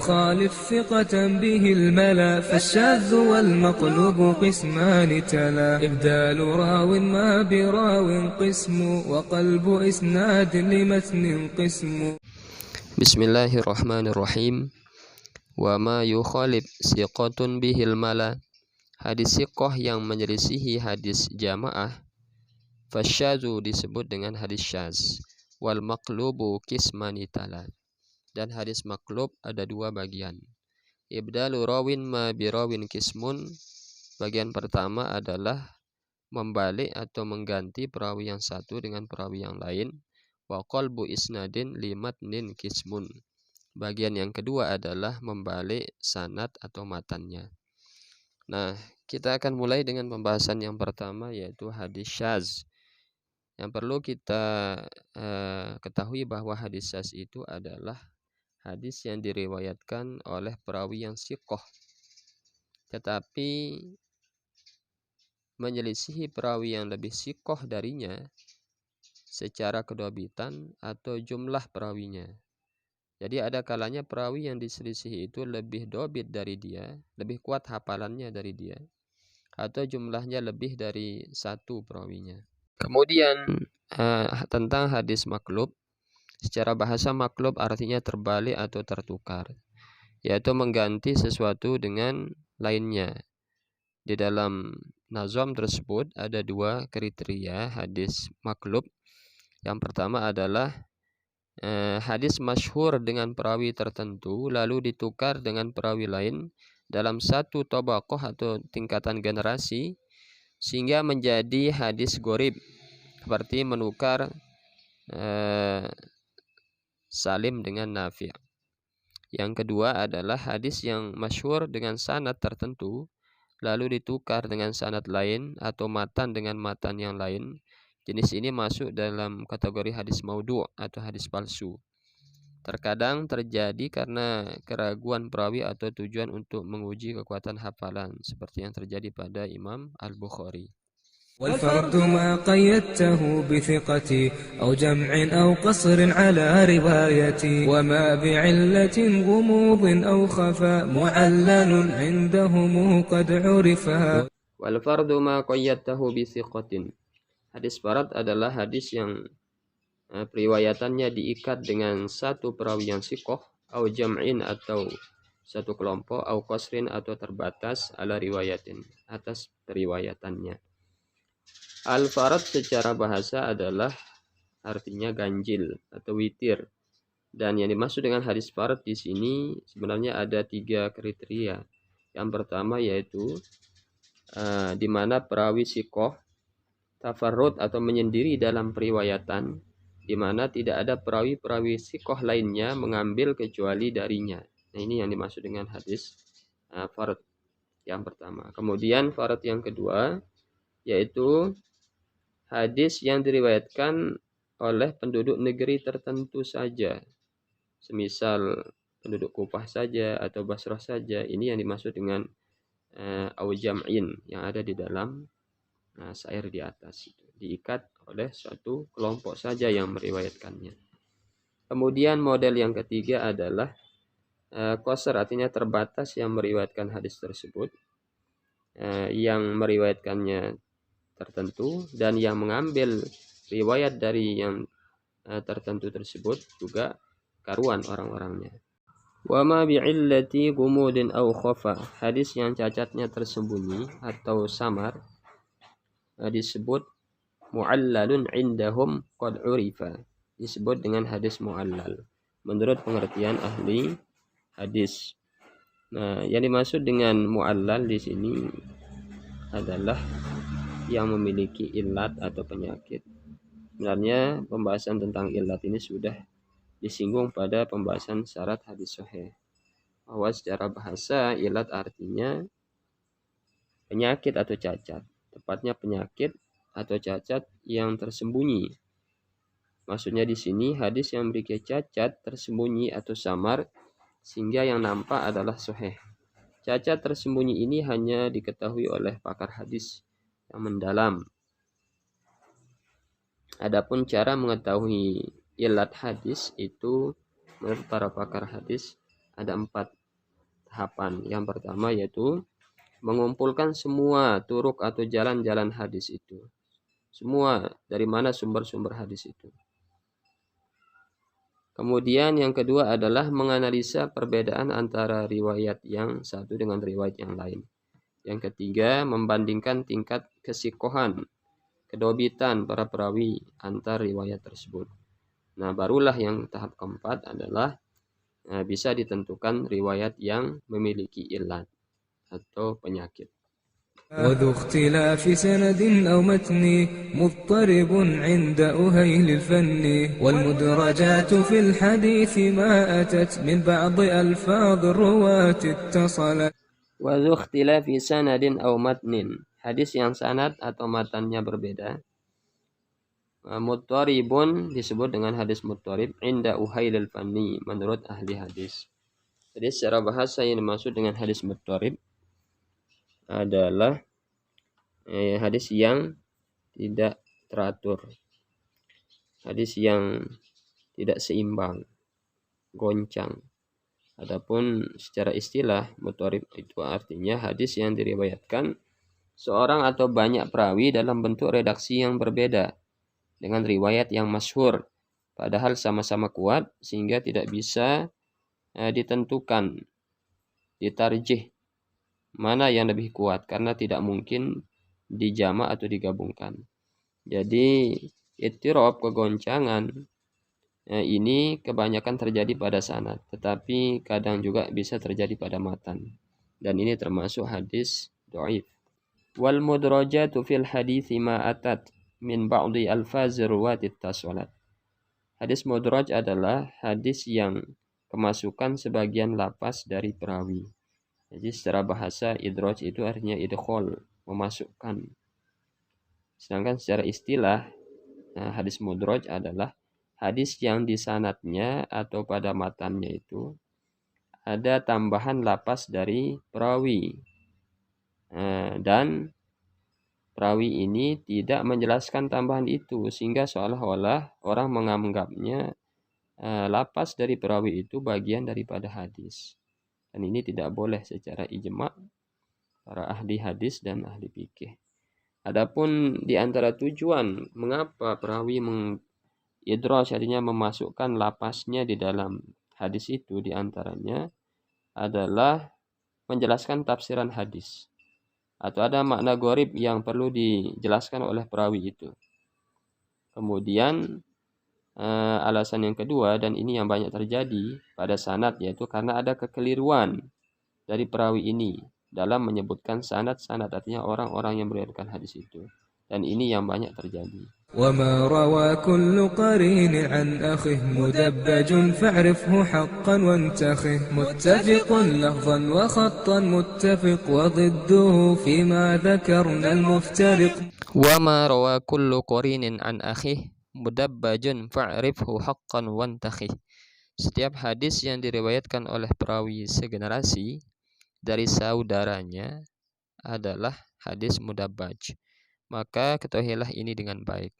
يخالف ثقة به الملا فالشاذ والمقلوب قسمان تلا إبدال راو ما براو قسم وقلب إسناد لمتن قسم. بسم الله الرحمن الرحيم. وما يخالف ثقة به الملا, hadis siqah yang menyelisihi hadis jamaah, fasyadzu disebut dengan hadis syaz, wal maqlubu qismani tala, dan hadis maqlub ada dua bagian. Ibdalu rawin ma birawin qismun, bagian pertama adalah membalik atau mengganti perawi yang satu dengan perawi yang lain. Wa qalbu isnadin limatnin qismun, bagian yang kedua adalah membalik sanad atau matannya. Nah, kita akan mulai dengan pembahasan yang pertama, yaitu hadis syaz. Yang perlu kita ketahui bahwa hadis syaz itu adalah hadis yang diriwayatkan oleh perawi yang siqah, tetapi menyelisihi perawi yang lebih siqah darinya secara kedobitan atau jumlah perawinya. Jadi ada kalanya perawi yang diselisihi itu lebih dobit dari dia, lebih kuat hafalannya dari dia, atau jumlahnya lebih dari satu perawinya. Kemudian tentang hadis maklub, secara bahasa maklub artinya terbalik atau tertukar, yaitu mengganti sesuatu dengan lainnya. Di dalam nazam tersebut ada dua kriteria hadis maklub. Yang pertama adalah hadis masyhur dengan perawi tertentu lalu ditukar dengan perawi lain dalam satu tabaqah atau tingkatan generasi sehingga menjadi hadis gharib, seperti menukar Salim dengan Nafi'. Yang kedua adalah hadis yang masyhur dengan sanad tertentu lalu ditukar dengan sanad lain atau matan dengan matan yang lain. Jenis ini masuk dalam kategori hadis maudhu' atau hadis palsu. Terkadang terjadi karena keraguan perawi atau tujuan untuk menguji kekuatan hafalan, seperti yang terjadi pada Imam Al-Bukhari. والفرد ما قيدته بثقة أو جمع أو قصر على روايتي وما بعلة غموض أو خفاء معلل عندهم قد عرفا. والفرد ما قيدته بثقة, hadis farad adalah hadis yang periwayatannya diikat dengan satu perawi yang siqah, au jam'in atau satu kelompok, au qasrin atau terbatas, ala riwayatin atas periwayatannya. Al-farad secara bahasa adalah artinya ganjil atau witir, dan yang dimaksud dengan hadis farad di sini sebenarnya ada tiga kriteria. Yang pertama yaitu di mana perawi siqah tafarrud atau menyendiri dalam periwayatan, di mana tidak ada perawi-perawi siqah lainnya mengambil kecuali darinya. Nah, ini yang dimaksud dengan hadis farad yang pertama. Kemudian farad yang kedua yaitu hadis yang diriwayatkan oleh penduduk negeri tertentu saja, semisal penduduk Kufah saja atau Basrah saja. Ini yang dimaksud dengan au jam'in yang ada di dalam syair di atas, itu diikat oleh suatu kelompok saja yang meriwayatkannya. Kemudian model yang ketiga adalah qasr, artinya terbatas, yang meriwayatkan hadis tersebut, yang meriwayatkannya tertentu dan yang mengambil riwayat dari yang tertentu tersebut juga karuan orang-orangnya. Wa ma bi'illati gumudin aw khafa, hadis yang cacatnya tersembunyi atau samar disebut mu'allalun indahum qad urifa, disebut dengan hadis mu'allal menurut pengertian ahli hadis. Nah, yang dimaksud dengan mu'allal di sini adalah yang memiliki illat atau penyakit. Sebenarnya pembahasan tentang illat ini sudah disinggung pada pembahasan syarat hadis sahih, bahwa secara bahasa illat artinya penyakit atau cacat, tepatnya penyakit atau cacat yang tersembunyi. Maksudnya di sini hadis yang memiliki cacat tersembunyi atau samar sehingga yang nampak adalah sahih. Cacat tersembunyi ini hanya diketahui oleh pakar hadis yang mendalam. Adapun cara mengetahui illat hadis itu menurut para pakar hadis ada 4 tahapan. Yang pertama yaitu mengumpulkan semua turuk atau jalan-jalan hadis itu. Semua dari mana sumber-sumber hadis itu. Kemudian yang kedua adalah menganalisa perbedaan antara riwayat yang satu dengan riwayat yang lain. Yang ketiga, membandingkan tingkat kesikohan, kedobitan para perawi antar riwayat tersebut. Nah, barulah yang tahap keempat adalah bisa ditentukan riwayat yang memiliki illat atau penyakit. وذو اختلاف سند أو متن مضطرب عند أهيل الفن والمدرجات في الحديث ما أتت من بعض ألفاظ الرواة اتصلت. وذو اختلاف سند أو متن, hadis yang sanad atau matannya berbeda. Muttaribun disebut dengan hadis muttarib inda uhailil fanni, menurut ahli hadis. Jadi secara bahasa yang dimaksud dengan hadis muttarib adalah hadis yang tidak teratur, hadis yang tidak seimbang, goncang. Adapun secara istilah muttarib itu artinya hadis yang diriwayatkan seorang atau banyak perawi dalam bentuk redaksi yang berbeda dengan riwayat yang masyhur, padahal sama-sama kuat sehingga tidak bisa ditentukan, ditarjih mana yang lebih kuat karena tidak mungkin dijamak atau digabungkan. Jadi ittirab, kegoncangan ini kebanyakan terjadi pada sanad, tetapi kadang juga bisa terjadi pada matan. Dan ini termasuk hadis dhaif. Wal mudrajatu fil hadithi ma atat min ba'di alfazir ruwati tasalat. Hadis mudraj adalah hadis yang kemasukan sebagian lapas dari perawi. Jadi secara bahasa idraj itu artinya idkhol, memasukkan. Sedangkan secara istilah hadis mudraj adalah hadis yang di sanadnya atau pada matannya itu ada tambahan lapas dari perawi. Dan perawi ini tidak menjelaskan tambahan itu sehingga seolah-olah orang menganggapnya lapas dari perawi itu bagian daripada hadis. Dan ini tidak boleh secara ijma' para ahli hadis dan ahli fikih. Adapun di antara tujuan mengapa perawi mengidraj, artinya memasukkan lapasnya di dalam hadis itu, di antaranya adalah menjelaskan tafsiran hadis. Atau ada makna gharib yang perlu dijelaskan oleh perawi itu. Kemudian alasan yang kedua, dan ini yang banyak terjadi pada sanad, yaitu karena ada kekeliruan dari perawi ini dalam menyebutkan sanad-sanad, artinya orang-orang yang meriwayatkan hadis itu. Dan ini yang banyak terjadi. وما روى كل قرين عن أخيه مدبج فاعرفه حقا وانتخه متفق لفظا وخطا متفق وضده فيما ذكرنا المفترق. وما روى كل قرين عن أخيه mudabbajun fa'rifhu haqqan wantakhih. Setiap hadis yang diriwayatkan oleh perawi segenerasi dari saudaranya adalah hadis mudabbaj. Maka ketahuilah ini dengan baik.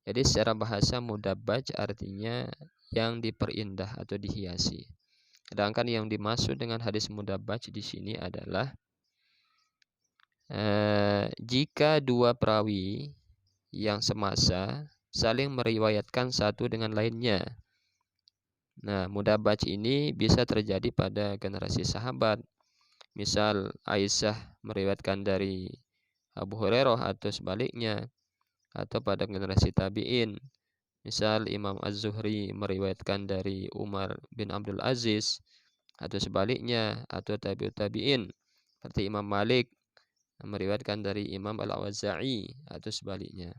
Jadi secara bahasa mudabbaj artinya yang diperindah atau dihiasi. Sedangkan yang dimaksud dengan hadis mudabbaj di sini adalah jika dua perawi yang semasa saling meriwayatkan satu dengan lainnya. Nah, mudabbaj ini bisa terjadi pada generasi sahabat. Misal Aisyah meriwayatkan dari Abu Hurairah atau sebaliknya, atau pada generasi tabi'in. Misal Imam Az-Zuhri meriwayatkan dari Umar bin Abdul Aziz atau sebaliknya, atau tabi'ut tabi'in seperti Imam Malik meriwayatkan dari Imam Al-Auza'i atau sebaliknya.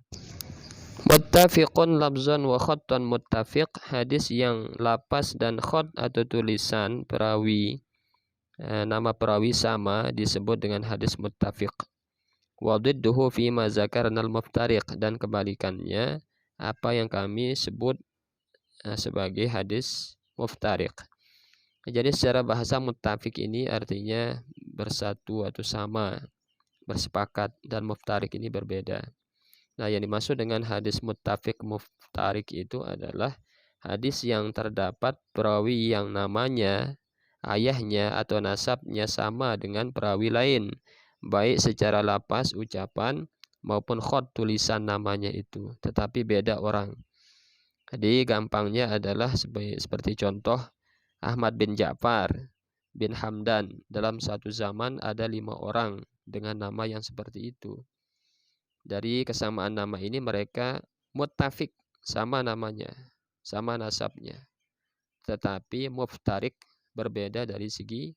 Muttafiqun labzan wa khattan muttafiq, hadis yang lapas dan khat atau tulisan perawi nama perawi sama disebut dengan hadis muttafiq. Wa didduhu fi ma zakarnal muftariq, dan kebalikannya apa yang kami sebut sebagai hadis muftariq. Jadi secara bahasa muttafiq ini artinya bersatu atau sama, bersepakat, dan muftariq ini berbeda. Nah, yang dimaksud dengan hadis muttafiq muftariq itu adalah hadis yang terdapat perawi yang namanya ayahnya atau nasabnya sama dengan perawi lain, baik secara lapas ucapan maupun khot tulisan namanya itu, tetapi beda orang. Jadi gampangnya adalah seperti contoh Ahmad bin Ja'far bin Hamdan. Dalam satu zaman ada 5 orang dengan nama yang seperti itu. Dari kesamaan nama ini mereka muttafik, sama namanya, sama nasabnya. Tetapi muftarik, berbeda dari segi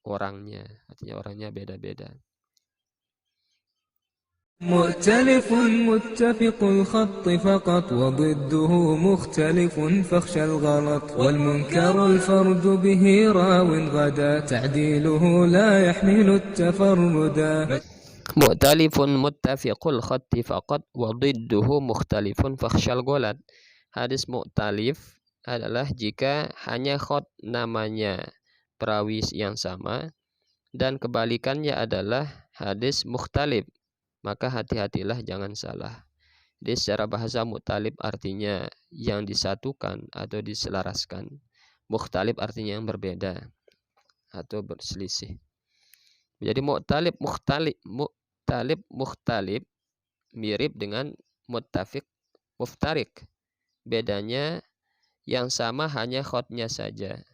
orangnya. Artinya orangnya beda-beda. مؤتلف متفق الخط فقط وضده مختلف فاخشى الغلط والمنكر الفرد به راو غدا تعديله لا يحمل التفردا Mu'talifun muttafiqul khatti faqat wa dhidduhu mukhtalifun fakhshal ghalat. Hadis mu'talif adalah jika hanya khot namanya perawi yang sama dan kebalikannya adalah hadis mukhtalif, maka hati-hatilah jangan salah. Jadi secara bahasa mu'talif artinya yang disatukan atau diselaraskan. Mukhtalif artinya yang berbeda atau berselisih. Jadi mu'talib mukhtalif mirip dengan muttafiq muftarik. Bedanya yang sama hanya khotnya saja.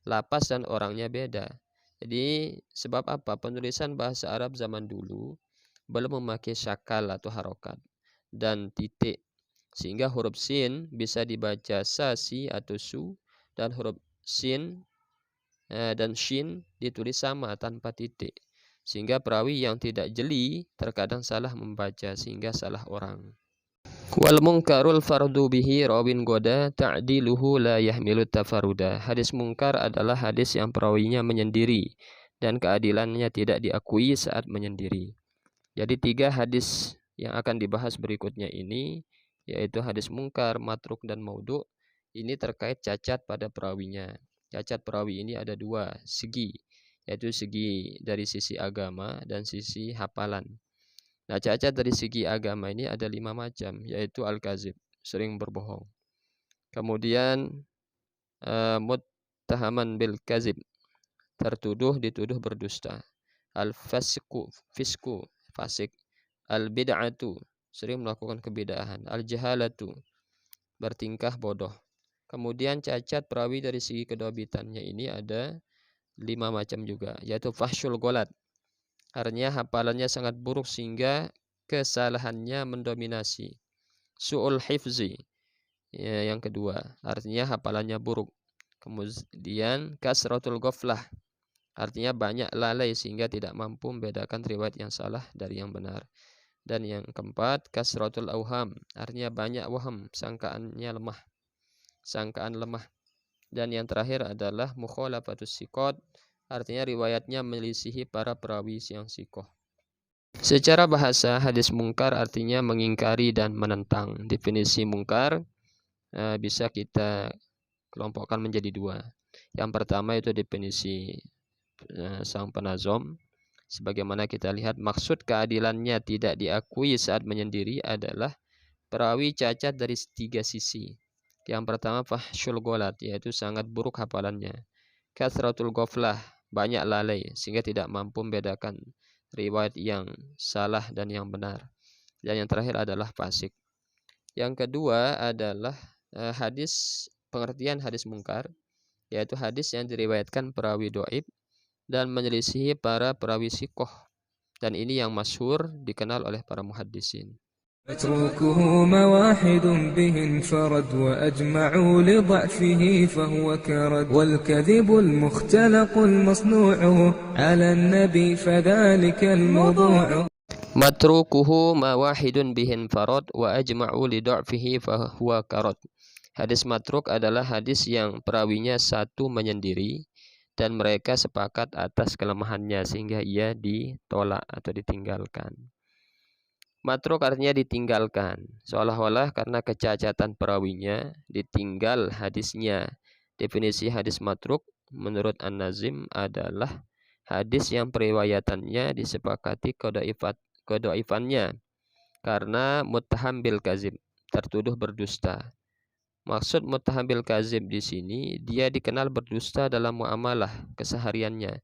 Lapas dan orangnya beda. Jadi sebab apa? Penulisan bahasa Arab zaman dulu belum memakai syakal atau harokat dan titik. Sehingga huruf sin bisa dibaca sa, si atau su, dan huruf sin dan shin ditulis sama tanpa titik, sehingga perawi yang tidak jeli terkadang salah membaca sehingga salah orang. Wal munkarul fardu bihi rawin goda ta'diluhu la yahmilu tafaruda. Hadis mungkar adalah hadis yang perawinya menyendiri dan keadilannya tidak diakui saat menyendiri. Jadi 3 hadis yang akan dibahas berikutnya ini, yaitu hadis mungkar, matruk, dan maudhu, ini terkait cacat pada perawinya. Cacat perawi ini ada 2 segi, yaitu segi dari sisi agama dan sisi hafalan. Nah, cacat dari segi agama ini ada 5 macam, yaitu al-kazib, sering berbohong. Kemudian muttahaman bil kazib, dituduh berdusta. Al-fasku, fasik. Al-bid'atu, sering melakukan kebid'ahan. Al-jahalatu, bertingkah bodoh. Kemudian cacat perawi dari segi kedobitannya ini ada 5 macam juga, yaitu fahsyul ghalat. Artinya hafalannya sangat buruk sehingga kesalahannya mendominasi. Su'ul hifzi, ya, yang kedua, artinya hafalannya buruk. Kemudian kasratul ghaflah, artinya banyak lalai sehingga tidak mampu membedakan riwayat yang salah dari yang benar. Dan yang keempat, kasratul auham, artinya banyak waham, sangkaan lemah. Dan yang terakhir adalah mukhalafatus siqat, artinya riwayatnya melisihi para perawi yang sikoh. Secara bahasa, hadis mungkar artinya mengingkari dan menentang. Definisi mungkar bisa kita kelompokkan menjadi 2. Yang pertama itu definisi sang penazom. Sebagaimana kita lihat, maksud keadilannya tidak diakui saat menyendiri adalah perawi cacat dari 3 sisi. Yang pertama fahsyul ghalat, yaitu sangat buruk hafalannya. Kathratul ghaflah, banyak lalai sehingga tidak mampu membedakan riwayat yang salah dan yang benar. Dan yang terakhir adalah fasik. Yang kedua adalah pengertian hadis mungkar, yaitu hadis yang diriwayatkan perawi dhaif dan menyelisihi para perawi sikoh. Dan ini yang masyhur dikenal oleh para muhaddisin. متروكه مواحد به انفرد وأجمعوا لضعفه فهو كرد والكذب المختلق المصنوع على النبي فذلك الموضوع. Matrukuhu ma wahidun bihin farad wa ajma'u li du'fihi fa huwa karad. Hadis matruk adalah hadis yang perawinya satu menyendiri dan mereka sepakat atas kelemahannya sehingga ia ditolak atau ditinggalkan. Matruk artinya ditinggalkan, seolah-olah karena kecacatan perawinya ditinggal hadisnya. Definisi hadis matruk menurut An-Nazim adalah hadis yang periwayatannya disepakati kedaifannya karena muttaham bil kazib, tertuduh berdusta. Maksud muttahambil kazib di sini, dia dikenal berdusta dalam muamalah kesehariannya,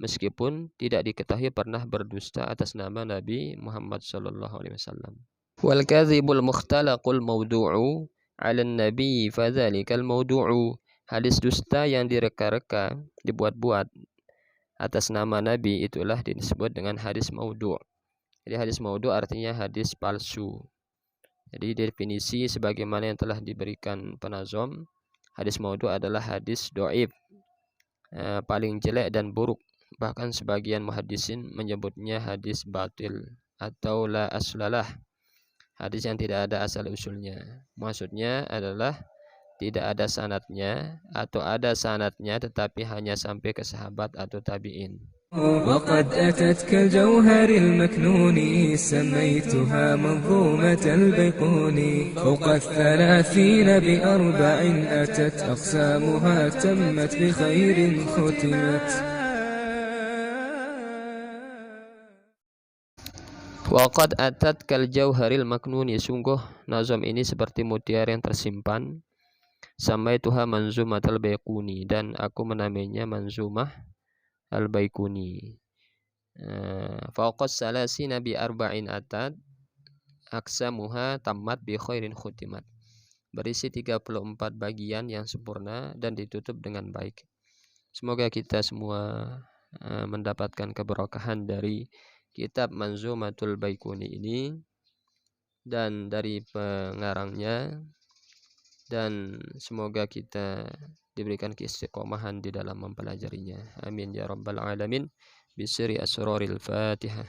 meskipun tidak diketahui pernah berdusta atas nama Nabi Muhammad SAW. Wal kadzibul mukhtalaqul mawdu'u 'ala nabi fadzalikal mawdu'u. Hadis dusta yang direka-reka, dibuat-buat atas nama Nabi, itulah disebut dengan hadis maudhu'. Jadi hadis maudhu' artinya hadis palsu. Jadi definisi sebagaimana yang telah diberikan penazom, hadis maudhu' adalah hadis do'if, paling jelek dan buruk. Bahkan sebagian muhaddisin menyebutnya hadis batil atau la aslalah, hadis yang tidak ada asal usulnya. Maksudnya adalah tidak ada sanadnya atau ada sanadnya tetapi hanya sampai ke sahabat atau tabi'in. وقد أتت كالجوهر المكنون سميتها منظومة البيقون فوق 30 بأربع أتت أقسامها تمت بخير ختمت. Waqad atat kal jauharil maknuni, sungguh nazam ini seperti mutiara yang tersimpan. Samaituha manzumatal baiquni, dan aku menamainya manzumah al-Baiquni. Fauqas salasina bi arba'in atat aksamuha tammat bi khairin khutimat. Berisi 34 bagian yang sempurna dan ditutup dengan baik. Semoga kita semua mendapatkan keberkahan dari kitab Manzumatul Baiquni ini dan dari pengarangnya, dan semoga kita diberikan keistiqomahan di dalam mempelajarinya. Amin ya rabbal alamin. Bisri asraril Fatihah.